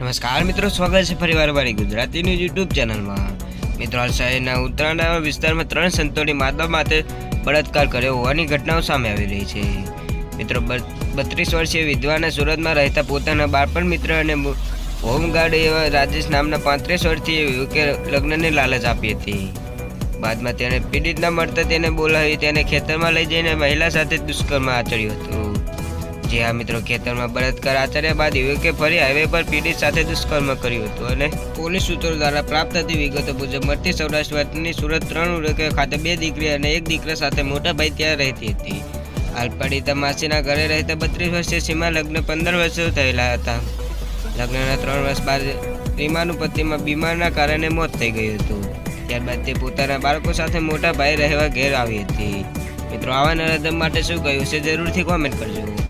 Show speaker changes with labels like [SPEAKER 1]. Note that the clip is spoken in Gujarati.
[SPEAKER 1] નમસ્કાર મિત્રો, સ્વાગત છે ફરીવાર મારી ગુજરાતી ન્યૂઝ યુટ્યુબ ચેનલમાં। મિત્રો, હાલ શહેરના ઉત્તરાયણ વિસ્તારમાં 3 સંતોની માદા માથે બળાત્કાર કર્યો હોવાની ઘટનાઓ સામે આવી રહી છે। મિત્રો, 32 વર્ષીય વિધવાને સુરતમાં રહેતા પોતાના બાળપણ મિત્ર અને હોમગાર્ડ એવા રાજેશ નામના 35 વર્ષીય યુવકે લગ્નની લાલચ આપી હતી। બાદમાં તેણે પીડિત ન મળતા તેને બોલાવી તેને ખેતરમાં લઈ જઈને મહિલા સાથે દુષ્કર્મ આચર્યું હતું। જે આ મિત્રો, ખેતરમાં બળાત્કાર આચર્યા બાદ યુવકે ફરી હાઈવે પર પીડિત સાથે દુષ્કર્મ કર્યું હતું અને પોલીસ સૂત્રો દ્વારા પ્રાપ્ત થતી વિગતો મુજબ મળતી સૌરાષ્ટ્ર વતની સુરત 3 યુવકો ખાતે 2 દીકરી અને 1 દીકરા સાથે મોટા ભાઈ ત્યાં રહેતી હતી। હાલ પીડિતા માસીના ઘરે રહેતા 32 વર્ષીય સીમા લગ્ન 15 વર્ષો થયેલા હતા। લગ્નના 3 વર્ષ બાદ રીમાનું પતિમાં બીમારના કારણે મોત થઈ ગયું હતું। ત્યારબાદ તે પોતાના બાળકો સાથે મોટા ભાઈ રહેવા ઘેર આવી હતી। મિત્રો, આવા નરાધમ માટે શું કહ્યું છે જરૂરથી કોમેન્ટ કરજો।